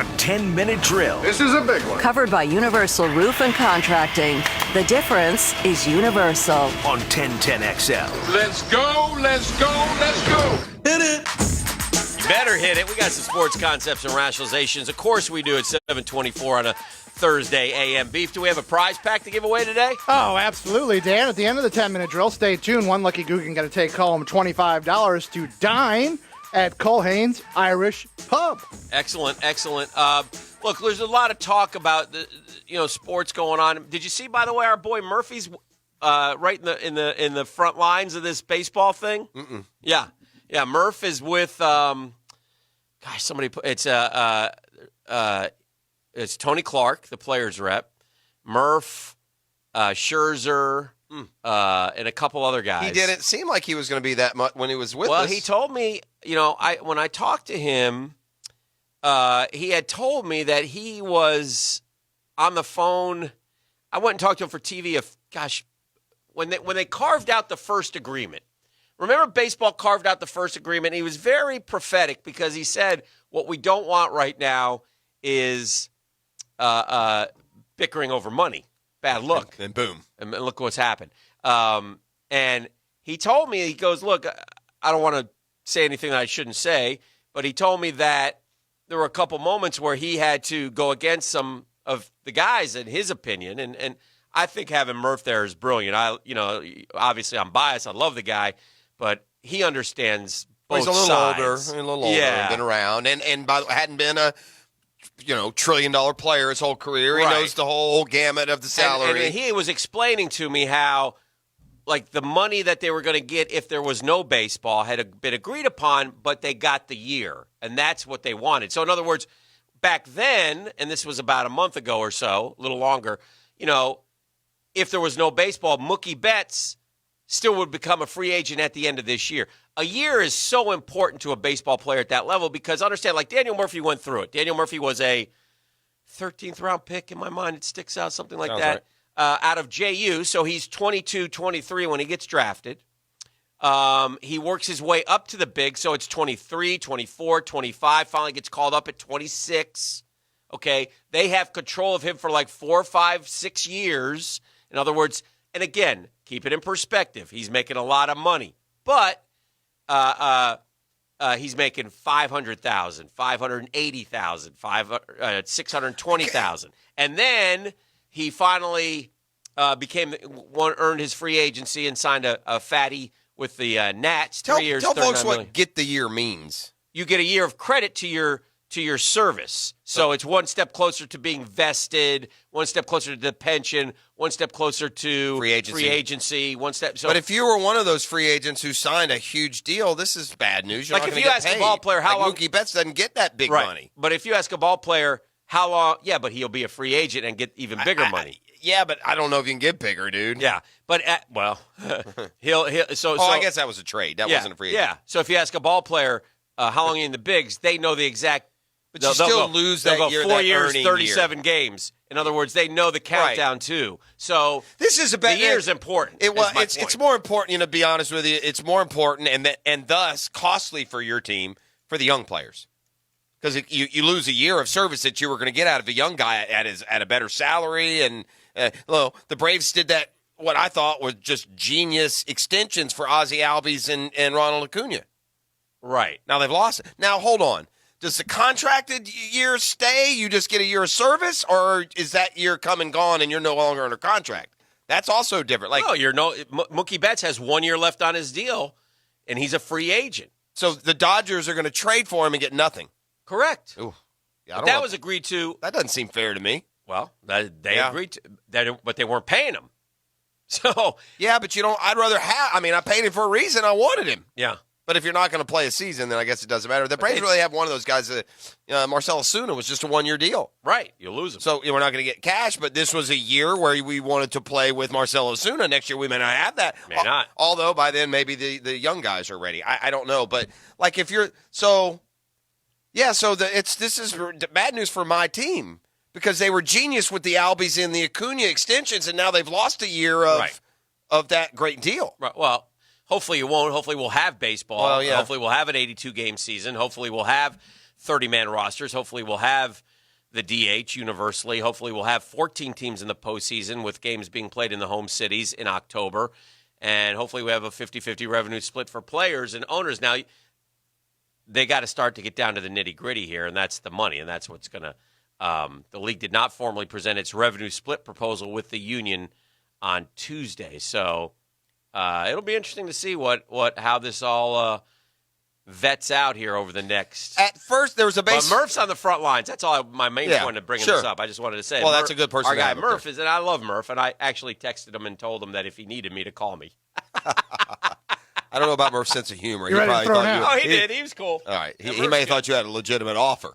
on 10-Minute Drill. This is a big one. Covered by Universal Roof and Contracting. The difference is Universal. On 1010XL. Let's go, let's go, let's go. Hit it. You better hit it. We got some sports concepts and rationalizations. Of course we do at 7:24 on a Thursday AM. Beef, do we have a prize pack to give away today? Oh, absolutely, Dan. At the end of the 10-minute drill, stay tuned. One lucky Googan got to take home $25 to dine at Culhane's Irish Pub. Excellent, excellent. Look, there's a lot of talk about the sports going on. Did you see, by the way, our boy Murphy's right in the front lines of this baseball thing? Mm-mm. Yeah. Murph is with somebody. It's Tony Clark, the players rep. Murph, Scherzer, and a couple other guys. He didn't seem like he was going to be that much when he was with us. Well, he told me, when I talked to him, he had told me that he was on the phone. I went and talked to him for TV when they carved out the first agreement. Remember baseball carved out the first agreement? He was very prophetic because he said what we don't want right now is bickering over money. Bad look. And boom. And look what's happened. And he told me, he goes, look, I don't want to say anything that I shouldn't say, but he told me that there were a couple moments where he had to go against some of the guys in his opinion. And I think having Murph there is brilliant. Obviously I'm biased. I love the guy, but he understands both sides. He's a little older, yeah. Been around, and by the way, hadn't been a $1 trillion player his whole career. He knows the whole gamut of the salary. And he was explaining to me how, like, the money that they were going to get if there was no baseball had been agreed upon, but they got the year, and that's what they wanted. So, in other words, back then, and this was about a month ago or so, a little longer, if there was no baseball, Mookie Betts still would become a free agent at the end of this year. A year is so important to a baseball player at that level because, understand, like Daniel Murphy went through it. Daniel Murphy was a 13th-round pick. In my mind, it sticks out, something like that, right. Out of JU. So he's 22, 23 when he gets drafted. He works his way up to the big, so it's 23, 24, 25, finally gets called up at 26. Okay, they have control of him for like 4, 5, 6 years. In other words, and again, keep it in perspective. He's making a lot of money, but he's making $500,000, $580,000, $620,000, and then he finally earned his free agency and signed a fatty with the Nats. 3 years. Tell folks million. what get the year means. You get a year of credit to your service. So it's one step closer to being vested, one step closer to the pension, one step closer to free agency, one step. So, but if you were one of those free agents who signed a huge deal, this is bad news. You're like not if you ask paid. a ball player how long, Mookie Betts doesn't get that big money. But if you ask a ball player how long, but he'll be a free agent and get even bigger money. Yeah, but I don't know if you can get bigger, dude. Yeah, but he'll so. I guess that was a trade. That wasn't a free agent. Yeah. So if you ask a ball player how long are you in the bigs, they know the exact. But you still lose that year. They'll go 4 years, 37 year. games. In other words, they know the countdown too. So this is the year's important. It's more important. To be honest with you, it's more important and thus costly for your team for the young players because you lose a year of service that you were going to get out of a young guy at a better salary. And the Braves did that. What I thought was just genius extensions for Ozzie Albies and Ronald Acuna. Right now they've lost it. Now hold on. Does the contracted year stay? You just get a year of service, or is that year come and gone and you're no longer under contract? That's also different. Mookie Betts has 1 year left on his deal, and he's a free agent. So the Dodgers are going to trade for him and get nothing. Correct. Ooh, that was agreed to. That doesn't seem fair to me. Well, they agreed to that, but they weren't paying him. So yeah, but I'd rather have. I mean, I paid him for a reason. I wanted him. Yeah. But if you're not going to play a season, then I guess it doesn't matter. The Braves really have one of those guys. Marcell Ozuna was just a 1 year deal. Right, you'll lose him. So we're not going to get cash. But this was a year where we wanted to play with Marcell Ozuna. Next year we may not have that. May not. Although by then maybe the young guys are ready. I don't know. But like if you're so, yeah. So this is bad news for my team because they were genius with the Albies and the Acuna extensions, and now they've lost a year of that great deal. Right. Well. Hopefully you won't. Hopefully we'll have baseball. Well, yeah. Hopefully we'll have an 82-game season. Hopefully we'll have 30-man rosters. Hopefully we'll have the DH universally. Hopefully we'll have 14 teams in the postseason with games being played in the home cities in October. And hopefully we have a 50-50 revenue split for players and owners. Now, they got to start to get down to the nitty-gritty here, and that's the money, and that's what's going to the league did not formally present its revenue split proposal with the union on Tuesday. So it'll be interesting to see how this all vets out here over the next. At first, there was a base. But Murph's on the front lines. That's all my main point of bringing this up. I just wanted to say. Well, that's a good person. Our to guy have Murph is, and I love Murph, and I actually texted him and told him that if he needed me to call me. I don't know about Murph's sense of humor. You're ready to throw him out. He did. He was cool. All right. He may have thought you had a legitimate offer.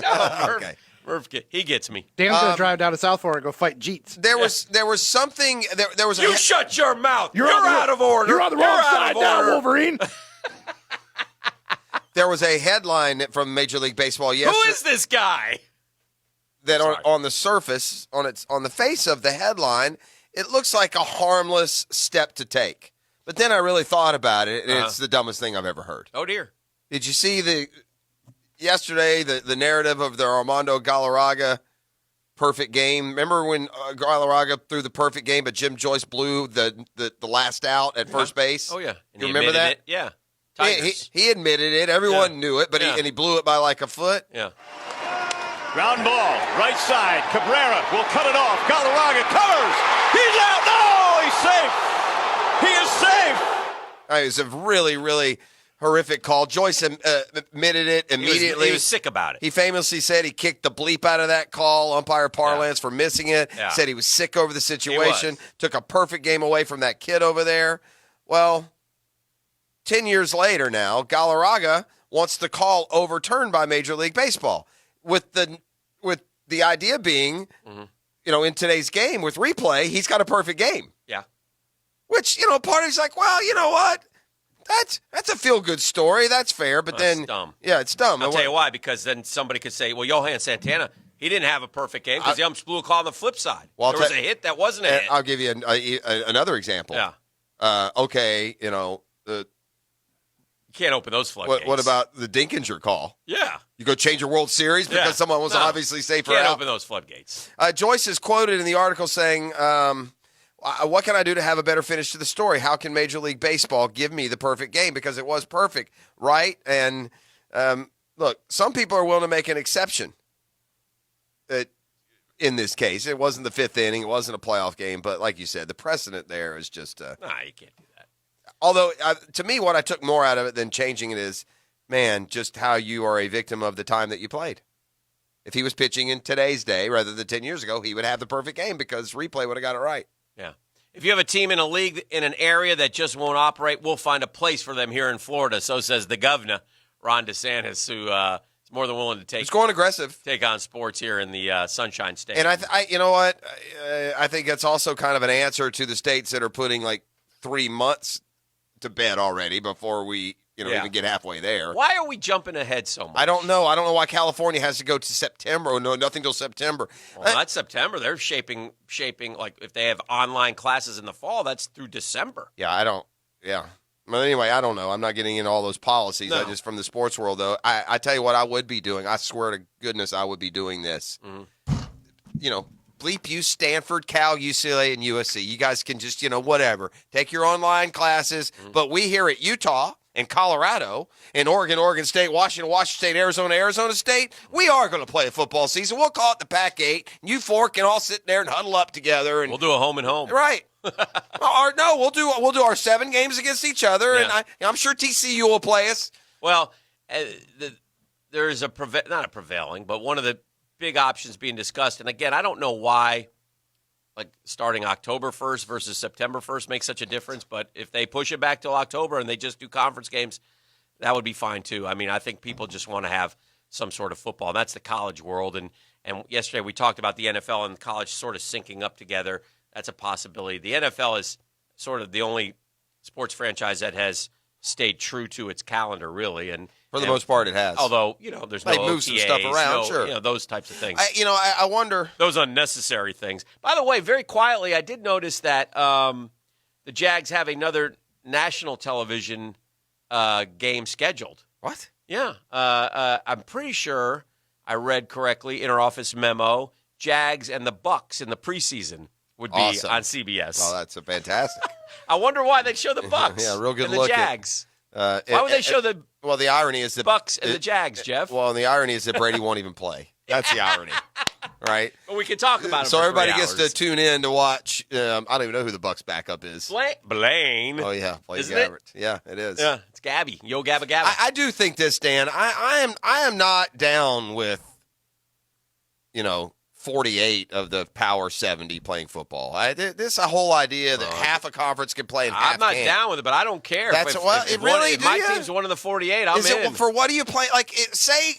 No, Okay. Murph, he gets me. Dan's going to drive down to South Florida and go fight Jeets. There was something. There was. You shut your mouth. You're on the- out of order. You're on the wrong side now, Wolverine. There was a headline from Major League Baseball Who yesterday. is this guy? That on the surface, on the face of the headline, it looks like a harmless step to take. But then I really thought about it, and it's the dumbest thing I've ever heard. Oh dear! Did you see yesterday the narrative of the Armando Galarraga perfect game? Remember when Galarraga threw the perfect game, but Jim Joyce blew the last out at first base? Oh yeah, You remember that? It? Yeah. He admitted it. Everyone knew it, but he blew it by like a foot. Yeah. Ground ball, right side. Cabrera will cut it off. Galarraga covers. He's out. No, he's safe. He is safe. It was a really, really horrific call. Joyce admitted it immediately. He was sick about it. He famously said he kicked the bleep out of that call, umpire parlance, for missing it. Yeah. Said he was sick over the situation. Took a perfect game away from that kid over there. Well, 10 years later now, Galarraga wants the call overturned by Major League Baseball. With the idea being, in today's game with replay, he's got a perfect game. Yeah. Which, part of he's like, well, you know what? That's a feel-good story. That's fair. But then, dumb. Yeah, it's dumb. I'll tell you why, because then somebody could say, well, Johan Santana, he didn't have a perfect game because the umps blew a call on the flip side. Well, there was a hit that wasn't a hit. I'll give you another example. Yeah. Okay, You can't open those floodgates. what about the Dinkinger call? Yeah. You go change your World Series because someone was obviously safer Can't out. open those floodgates. Joyce is quoted in the article saying, what can I do to have a better finish to the story? How can Major League Baseball give me the perfect game? Because it was perfect, right? And look, some people are willing to make an exception. In this case, it wasn't the fifth inning. It wasn't a playoff game. But like you said, the precedent there is just Nah, you can't do that. Although, to me, what I took more out of it than changing it is, man, just how you are a victim of the time that you played. If he was pitching in today's day rather than 10 years ago, he would have the perfect game because replay would have got it right. Yeah. If you have a team in a league in an area that just won't operate, we'll find a place for them here in Florida. So says the governor, Ron DeSantis, who is more than willing to He's going aggressive. take on sports here in the Sunshine State. And I you know what? I think that's also kind of an answer to the states that are putting like 3 months to bed already before we even get halfway there. Why are we jumping ahead so much? I don't know. I don't know why California has to go to September. Or no, nothing till September. Well, that's September. They're shaping like if they have online classes in the fall, that's through December. Yeah, I don't. Yeah. Well, anyway, I don't know. I'm not getting into all those policies. No. I just from the sports world, though. I tell you what I would be doing. I swear to goodness I would be doing this. Bleep you, Stanford, Cal, UCLA, and USC. You guys can just, whatever. Take your online classes. But we here at Utah and Colorado and Oregon State, Washington State, Arizona State, we are going to play a football season. We'll call it the Pac-8. You four can all sit there and huddle up together. And We'll do a home and home. Right. We'll do our 7 games against each other, and I'm sure TCU will play us. Well, there is not a prevailing, but one of the big options being discussed. And again, I don't know why, like starting October 1st versus September 1st makes such a difference. But if they push it back till October and they just do conference games, that would be fine too. I mean, I think people just want to have some sort of football. And that's the college world. And yesterday we talked about the NFL and college sort of syncing up together. That's a possibility. The NFL is sort of the only sports franchise that has stayed true to its calendar, really. And For the most part, it has. Although, there's no They move some stuff OTAs, around, sure. those types of things. I wonder. Those unnecessary things. By the way, very quietly, I did notice that the Jags have another national television game scheduled. What? Yeah. I'm pretty sure I read correctly in our office memo, Jags and the Bucks in the preseason would be Awesome. on CBS. Oh, that's fantastic. I wonder why they'd show the Bucks Yeah, real good and the look at- Jags. Why would they show the Well, the irony is that Bucks and the Jags, Jeff? Well, and the irony is that Brady won't even play. That's the irony, right? But we can talk about it So for everybody 3 gets to hours. tune in to watch. I don't even know who the Bucks backup is. Blaine. Oh yeah, Blaine Isn't it? Gabbert. Yeah, it is. Yeah, it's Gabby. Yo, Gabba Gabba. I do think this, Dan. I am not down with 48 of the Power 70 playing football. This whole idea that half a conference can play and half I'm not can't. down with it, but I don't care. That's if do my you? team's one of the 48, I'm Is in. it for what do you play? Say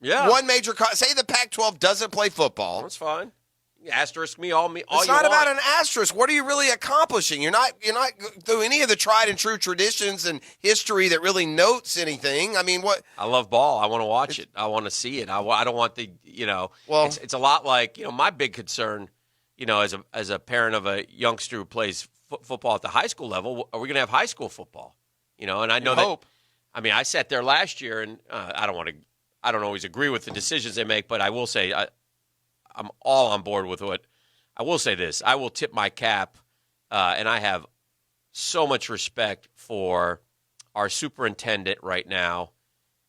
yeah, one major. Say the Pac-12 doesn't play football. that's fine. You asterisk me all It's you not want. about an asterisk. What are you really accomplishing? You're not through any of the tried and true traditions and history that really notes anything. I mean, what? I love ball. I want to watch it. I want to see it. I don't want the Well- it's a lot like my big concern, as a parent of a youngster who plays football at the high school level. Are we going to have high school football? And I know that. Hope. I mean, I sat there last year, and I don't always agree with the decisions they make, but I will say I'm all on board with what. I will say this. I will tip my cap, and I have so much respect for our superintendent right now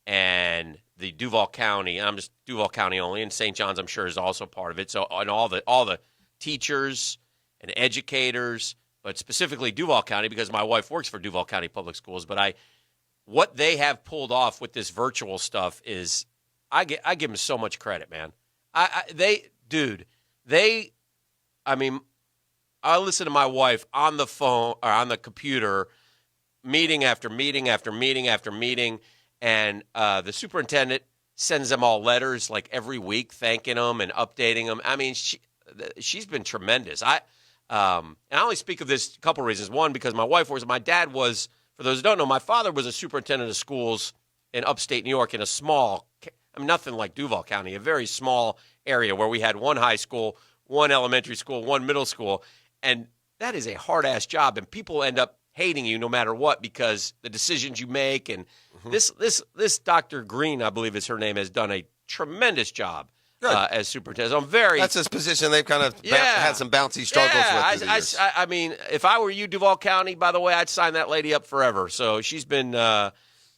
and the Duval County. And I'm just Duval County only, and St. John's I'm sure is also part of it. So and all the teachers and educators, but specifically Duval County because my wife works for Duval County Public Schools. But what they have pulled off with this virtual stuff is I give them so much credit, man. I listen to my wife on the phone or on the computer, meeting after meeting after meeting after meeting, and the superintendent sends them all letters like every week, thanking them and updating them. I mean, she's been tremendous. And I only speak of this a couple reasons. One, because my wife was, my dad was. For those who don't know, my father was a superintendent of schools in upstate New York in a small, nothing like Duval County, a very small area where we had one high school, one elementary school, one middle school. And that is a hard-ass job, and people end up hating you no matter what because the decisions you make. And this Dr. Green, I believe is her name, has done a tremendous job as superintendent. So that's his position. They've kind of had some bouncy struggles with through the years. I mean, if I were you, Duval County, by the way, I'd sign that lady up forever. So she's been they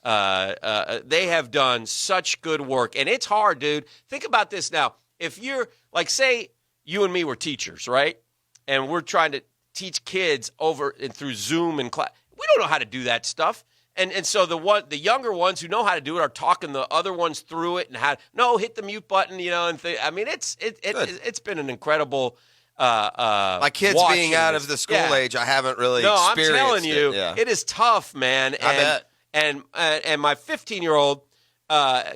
have done such good work. And it's hard, dude. Think about this now. If you're, say you and me were teachers, right? And we're trying to teach kids over and through Zoom and class. We don't know how to do that stuff. And so the younger ones who know how to do it are talking the other ones through it and hit the mute button, I mean, it's been an incredible. My kids being out of the school age, I haven't really. No, I'm experienced telling you, it is tough, man. I bet. And my 15-year-old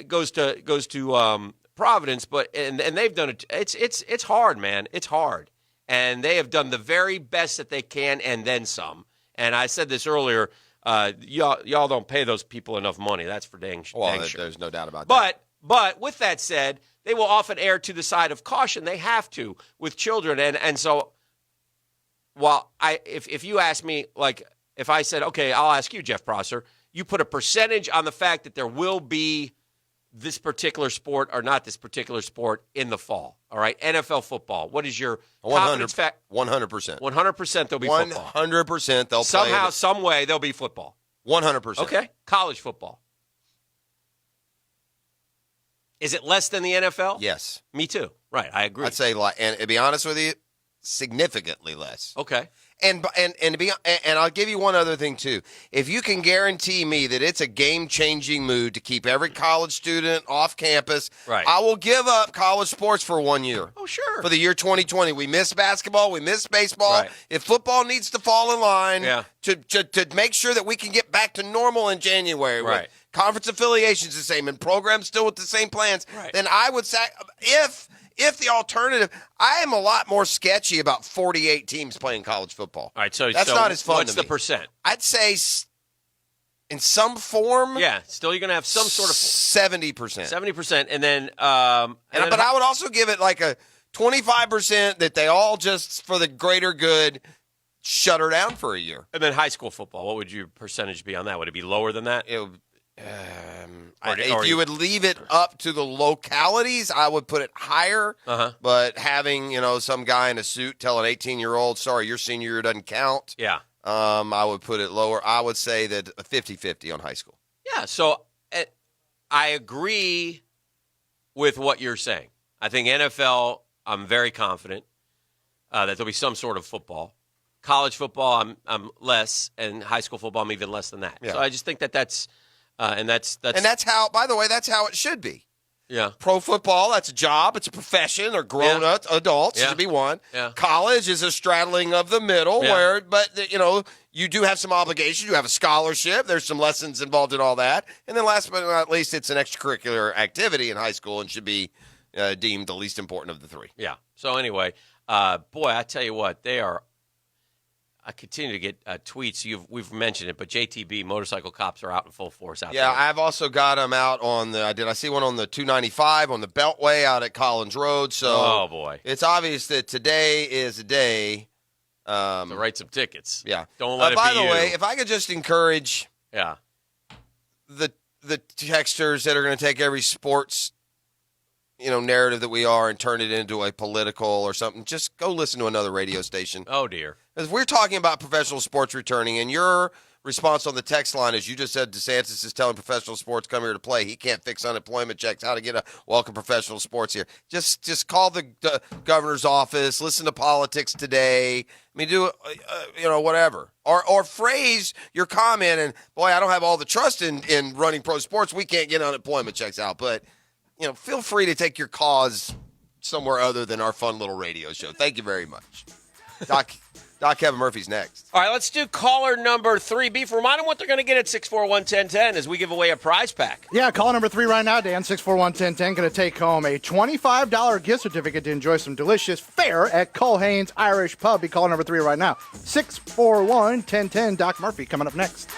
goes to Providence, but and they've done it. It's hard, man. It's hard, and they have done the very best that they can, and then some. And I said this earlier. Y'all don't pay those people enough money. That's for dang sure. There's no doubt about that. But with that said, they will often err to the side of caution. They have to with children, and so while if you ask me, if I said, okay, I'll ask you, Jeff Prosser, you put a percentage on the fact that there will be this particular sport or not this particular sport in the fall. All right, NFL football. What is your confidence fact? 100%. 100% there'll be football. 100% they'll somehow, play some way there'll be football. 100%. Okay, college football. Is it less than the NFL? Yes. Me too. Right, I agree. I'd say, and to be honest with you, significantly less. Okay. And I'll give you one other thing too. If you can guarantee me that it's a game-changing move to keep every college student off campus, right, I will give up college sports for 1 year. Oh, sure. For the year 2020, we miss basketball, we miss baseball. Right. If football needs to fall in line to make sure that we can get back to normal in January, right, with conference affiliations the same and programs still with the same plans, right, then I would say if the alternative, I am a lot more sketchy about 48 teams playing college football. All right, so that's not as fun. What's to the percent? I'd say in some form. Yeah, still you're going to have some sort of 70%. 70%, and then but I would also give it like a 25% that they all just for the greater good shut her down for a year. And then high school football, what would your percentage be on that? Would it be lower than that? If you would leave it up to the localities, I would put it higher. But having, some guy in a suit tell an 18-year-old, sorry, your senior year doesn't count. Yeah. I would put it lower. I would say that a 50-50 on high school. Yeah, so I agree with what you're saying. I think NFL, I'm very confident that there'll be some sort of football. College football, I'm less, and high school football, I'm even less than that. Yeah. So I just think that's and that's how. By the way, that's how it should be. Yeah. Pro football, that's a job. It's a profession. They're grown up adults. Yeah. Should be one. Yeah. College is a straddling of the middle but you do have some obligations. You have a scholarship. There's some lessons involved in all that. And then last but not least, it's an extracurricular activity in high school and should be deemed the least important of the three. Yeah. So anyway, boy, I tell you what, they are. I continue to get tweets. We've mentioned it, but JTB motorcycle cops are out in full force out there. Yeah, I've also got them out on the. I see one on the 295 on the Beltway out at Collins Road. So, oh boy, it's obvious that today is a day to write some tickets. Yeah. Don't let it by be the you. way, if I could just encourage, the texters that are going to take every sports narrative that we are and turn it into a political or something, just go listen to another radio station. Oh, dear. As we're talking about professional sports returning, and your response on the text line is you just said DeSantis is telling professional sports come here to play. He can't fix unemployment checks, how to get a welcome professional sports here. Just call the governor's office, listen to Politics Today. I mean, do whatever. Or phrase your comment, and boy, I don't have all the trust in running pro sports. We can't get unemployment checks out. But feel free to take your cause somewhere other than our fun little radio show. Thank you very much. Doc Kevin Murphy's next. All right, let's do caller number 3. Beef, remind them what they're going to get at 641-1010 as we give away a prize pack. Yeah, caller number 3 right now, Dan, 641-1010, going to take home a $25 gift certificate to enjoy some delicious fare at Culhane's Irish Pub. Be caller number 3 right now. 641-1010, Doc Murphy coming up next.